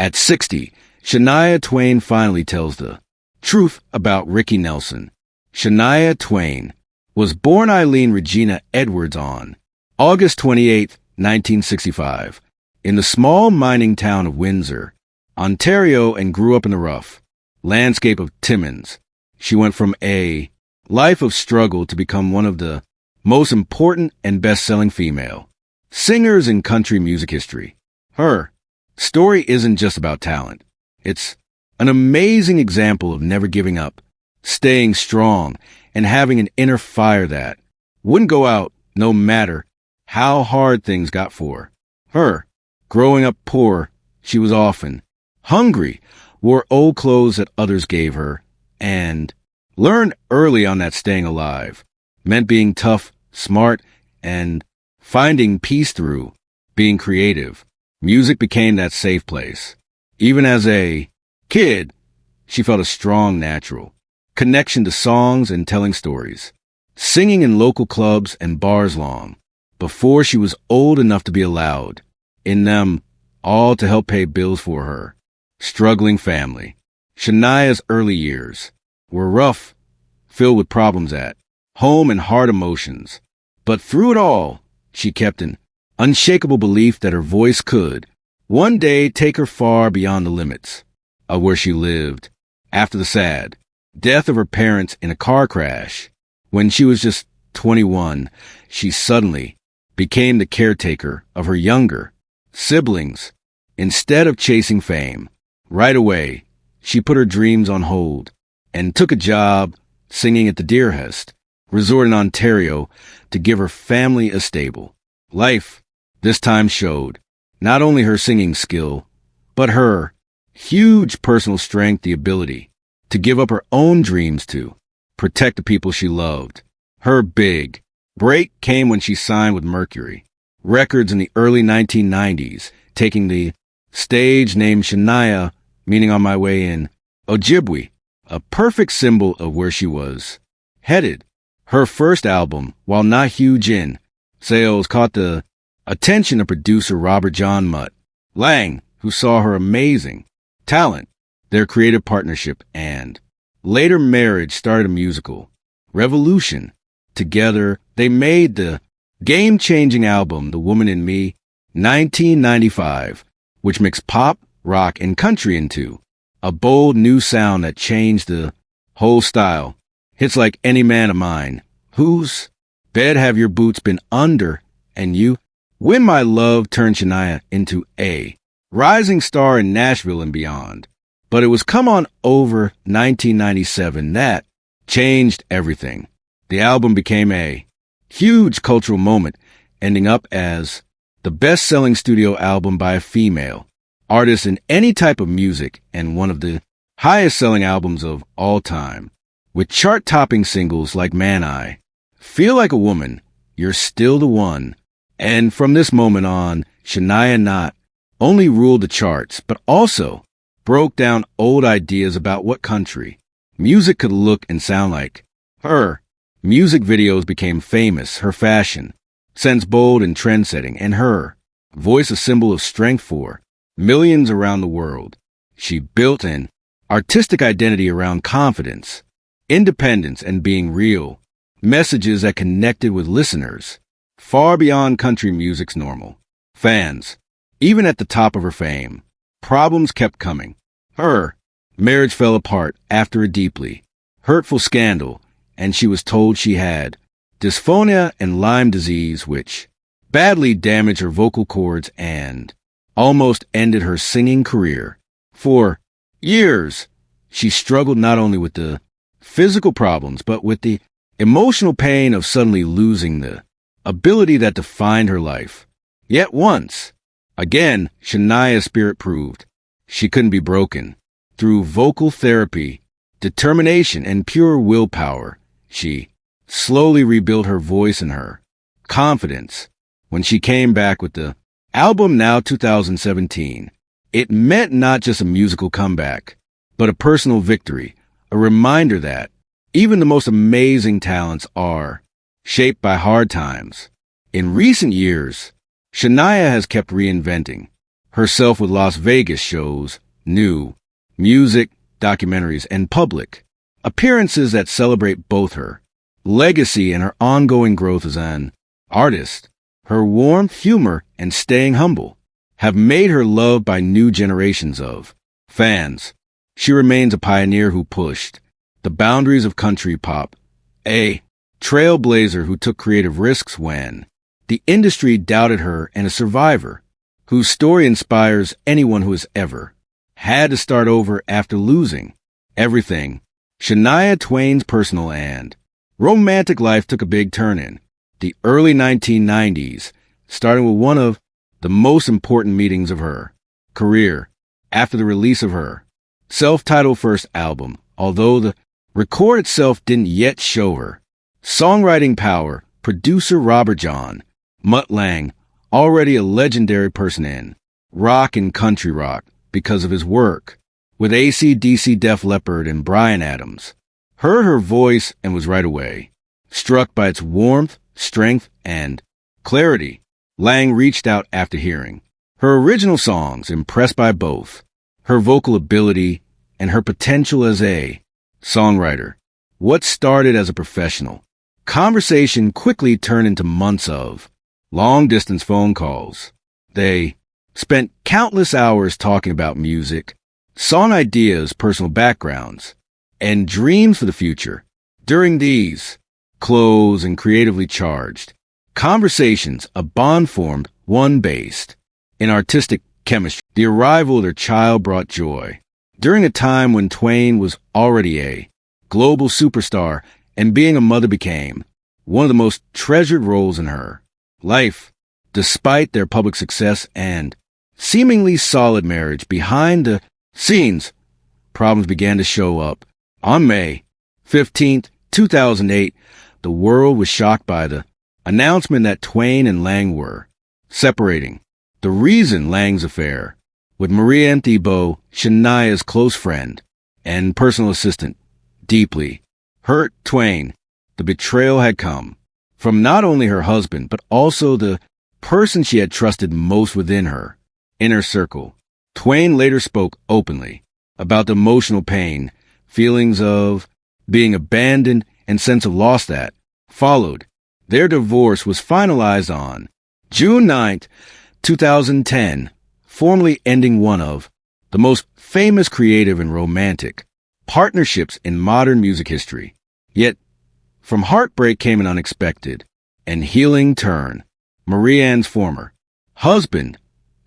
At 60, Shania Twain finally tells the truth about Ricky Nelson. Shania Twain was born Eileen Regina Edwards on August 28, 1965, in the small mining town of Windsor, Ontario, and grew up in the rough landscape of Timmins. She went from a life of struggle to become one of the most important and best-selling female singers in country music history. Her story isn't just about talent. It's an amazing example of never giving up, staying strong, and having an inner fire that wouldn't go out no matter how hard things got for her. Growing up poor, she was often hungry, wore old clothes that others gave her, and learned early on that staying alive meant being tough, smart, and finding peace through being creative. Music became that safe place. Even as a kid, she felt a strong natural connection to songs and telling stories, singing in local clubs and bars long before she was old enough to be allowed in them, all to help pay bills for her struggling family. Shania's early years were rough, filled with problems at home and hard emotions. But through it all, she kept an unshakable belief that her voice could one day take her far beyond the limits of where she lived. After the sad death of her parents in a car crash, when she was just 21, she suddenly became the caretaker of her younger siblings. Instead of chasing fame, right away, she put her dreams on hold and took a job singing at the Deerhest Resort in Ontario to give her family a stable life. This time showed not only her singing skill, but her huge personal strength, the ability to give up her own dreams to protect the people she loved. Her big break came when she signed with Mercury Records in the early 1990s, taking the stage name Shania, meaning on my way in Ojibwe, a perfect symbol of where she was headed. Her first album, while not huge in sales, caught the attention of producer Robert John Mutt Lang, who saw her amazing talent. Their creative partnership and later marriage started a musical revolution. Together, they made the game-changing album The Woman in Me, 1995, which mixed pop, rock, and country into a bold new sound that changed the whole style. Hits like Any Man of Mine, Whose Bed Have Your Boots Been Under, and You, When My Love turned Shania into a rising star in Nashville and beyond. But it was Come On Over 1997 that changed everything. The album became a huge cultural moment, ending up as the best-selling studio album by a female artist in any type of music and one of the highest-selling albums of all time. With chart-topping singles like Man I, Feel Like a Woman, You're Still the One, and from this moment on, Shania not only ruled the charts, but also broke down old ideas about what country music could look and sound like. Her music videos became famous, her fashion sense bold and trend-setting, and her voice a symbol of strength for millions around the world. She built an artistic identity around confidence, independence, and being real, messages that connected with listeners far beyond country music's normal fans. Even at the top of her fame, problems kept coming. Her marriage fell apart after a deeply hurtful scandal, and she was told she had dysphonia and Lyme disease, which badly damaged her vocal cords and almost ended her singing career. For years, she struggled not only with the physical problems, but with the emotional pain of suddenly losing the ability that defined her life. Yet once again, Shania's spirit proved she couldn't be broken. Through vocal therapy, determination, and pure willpower, she slowly rebuilt her voice and her confidence. When she came back with the album Now 2017, it meant not just a musical comeback, but a personal victory, a reminder that even the most amazing talents are shaped by hard times. In recent years, Shania has kept reinventing herself with Las Vegas shows, new music, documentaries, and public appearances that celebrate both her legacy and her ongoing growth as an artist. Her warmth, humor, and staying humble have made her loved by new generations of fans. She remains a pioneer who pushed the boundaries of country pop, a trailblazer who took creative risks when the industry doubted her, and a survivor whose story inspires anyone who has ever had to start over after losing everything. Shania Twain's personal and romantic life took a big turn in the early 1990s, starting with one of the most important meetings of her career after the release of her self-titled first album. Although the record itself didn't yet show her songwriting power, producer Robert John Mutt Lang, already a legendary person in rock and country rock because of his work with AC/DC, Def Leppard, and Bryan Adams, heard her voice and was right away struck by its warmth, strength, and clarity. Lang reached out after hearing her original songs, impressed by both her vocal ability and her potential as a songwriter. What started as a professional conversation quickly turned into months of long-distance phone calls. They spent countless hours talking about music, song ideas, personal backgrounds, and dreams for the future. During these close and creatively charged conversations, a bond formed, one based in artistic chemistry. The arrival of their child brought joy. During a time when Twain was already a global superstar, and being a mother became one of the most treasured roles in her life. Despite their public success and seemingly solid marriage, behind the scenes, problems began to show up. On May 15th, 2008, the world was shocked by the announcement that Twain and Lang were separating. The reason: Lang's affair with Marianne Thibault, Shania's close friend and personal assistant, deeply hurt Twain. The betrayal had come from not only her husband, but also the person she had trusted most within her inner circle. Twain later spoke openly about the emotional pain, feelings of being abandoned, and sense of loss that followed. Their divorce was finalized on June 9th, 2010, formally ending one of the most famous creative and romantic partnerships in modern music history. Yet, from heartbreak came an unexpected and healing turn. Marianne's former husband,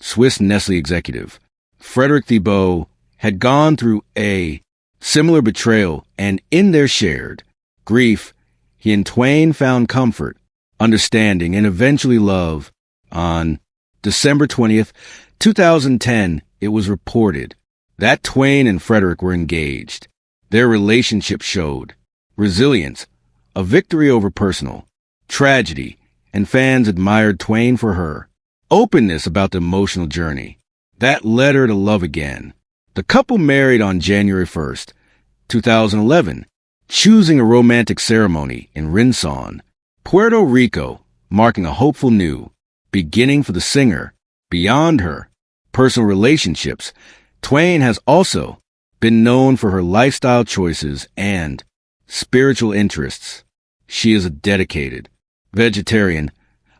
Swiss Nestle executive Frederick Thibault, had gone through a similar betrayal, and in their shared grief, he and Twain found comfort, understanding, and eventually love. On December 20th, 2010, it was reported that Twain and Frederick were engaged. Their relationship showed resilience, a victory over personal tragedy, and fans admired Twain for her openness about the emotional journey that led her to love again. The couple married on January 1st, 2011, choosing a romantic ceremony in Rinson, Puerto Rico, marking a hopeful new beginning for the singer. Beyond her personal relationships, Twain has also been known for her lifestyle choices and spiritual interests. She is a dedicated vegetarian,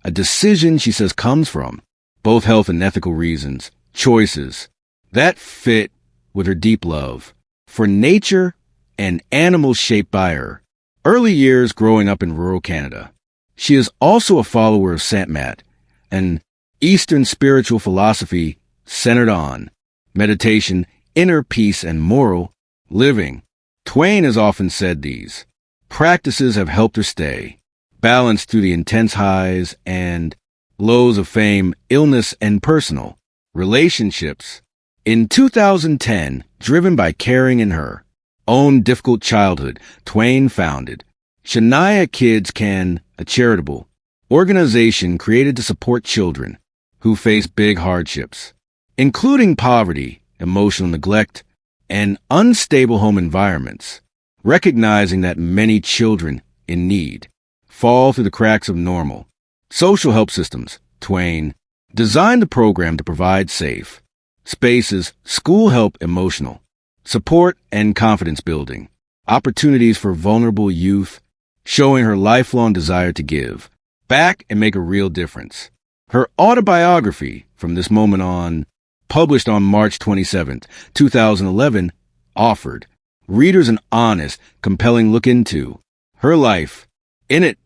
a decision she says comes from both health and ethical reasons, choices that fit with her deep love for nature and animals shaped by her early years growing up in rural Canada. She is also a follower of Sant Mat, an Eastern spiritual philosophy centered on meditation, inner peace, and moral living. Twain has often said these practices have helped her stay balanced through the intense highs and lows of fame, illness, and personal relationships. In 2010, driven by caring in her own difficult childhood, Twain founded Shania Kids Can, a charitable organization created to support children who face big hardships, including poverty, emotional neglect, and unstable home environments. Recognizing that many children in need fall through the cracks of normal social help systems, Twain designed the program to provide safe spaces, school help, emotional support and confidence building, opportunities for vulnerable youth, showing her lifelong desire to give back and make a real difference. Her autobiography, From This Moment On, published on March 27th, 2011, offered readers an honest, compelling look into her life. In it,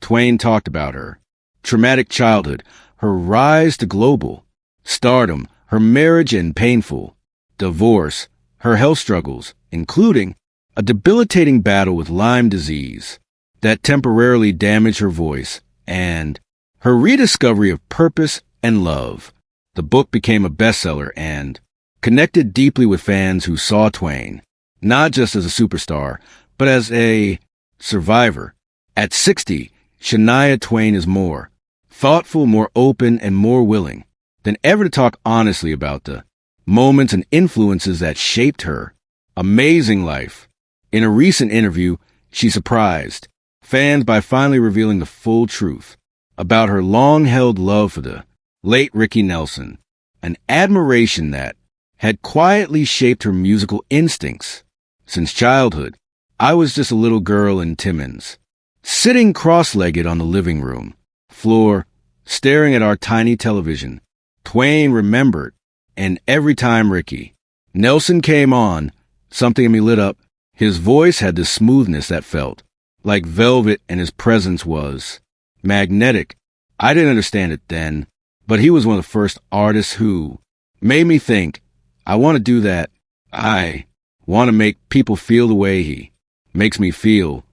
Twain talked about her traumatic childhood, her rise to global stardom, her marriage and painful divorce, her health struggles, including a debilitating battle with Lyme disease that temporarily damaged her voice, and her rediscovery of purpose and love. The book became a bestseller and connected deeply with fans who saw Twain not just as a superstar, but as a survivor. At 60, Shania Twain is more thoughtful, more open, and more willing than ever to talk honestly about the moments and influences that shaped her amazing life. In a recent interview, she surprised fans by finally revealing the full truth about her long-held love for the late Ricky Nelson, an admiration that had quietly shaped her musical instincts. Since childhood, I was just a little girl in Timmins, sitting cross-legged on the living room floor, staring at our tiny television. Twain remembered, and every time Ricky Nelson came on, something in me lit up. His voice had this smoothness that felt like velvet, and his presence was magnetic. I didn't understand it then, but he was one of the first artists who made me think, I want to do that. I want to make people feel the way he makes me feel.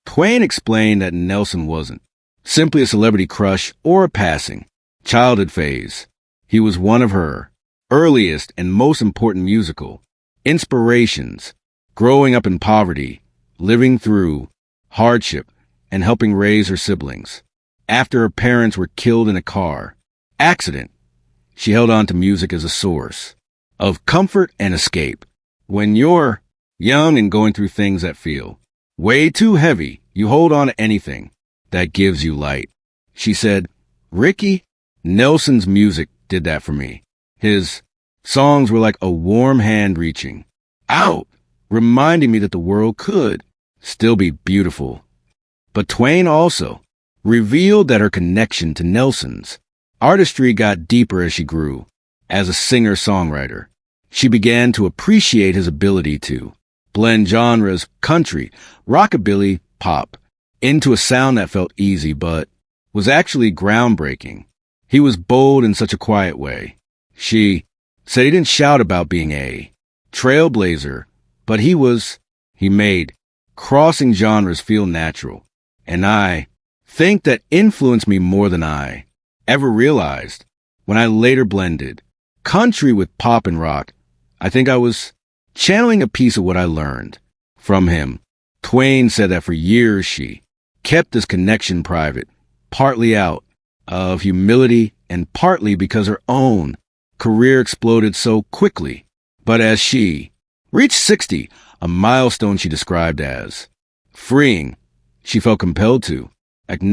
Twain explained that Nelson wasn't simply a celebrity crush or a passing childhood phase. He was one of her earliest and most important musical inspirations, growing up in poverty, living through hardship, and helping raise her siblings. After her parents were killed in a car accident, she held on to music as a source of comfort and escape. When you're young and going through things that feel way too heavy, you hold on to anything that gives you light. She said, Ricky Nelson's music did that for me. His songs were like a warm hand reaching out, reminding me that the world could still be beautiful. But Twain also revealed that her connection to Nelson's artistry got deeper as she grew. As a singer-songwriter, she began to appreciate his ability to blend genres, country, rockabilly, pop, into a sound that felt easy but was actually groundbreaking. He was bold in such a quiet way. She said he didn't shout about being a trailblazer, but he made crossing genres feel natural. And I think that influenced me more than I ever realized. When I later blended country with pop and rock, I think I was channeling a piece of what I learned from him. Twain said that for years she kept this connection private, partly out of humility and partly because her own career exploded so quickly. But as she reached 60, a milestone she described as freeing, she felt compelled to acknowledge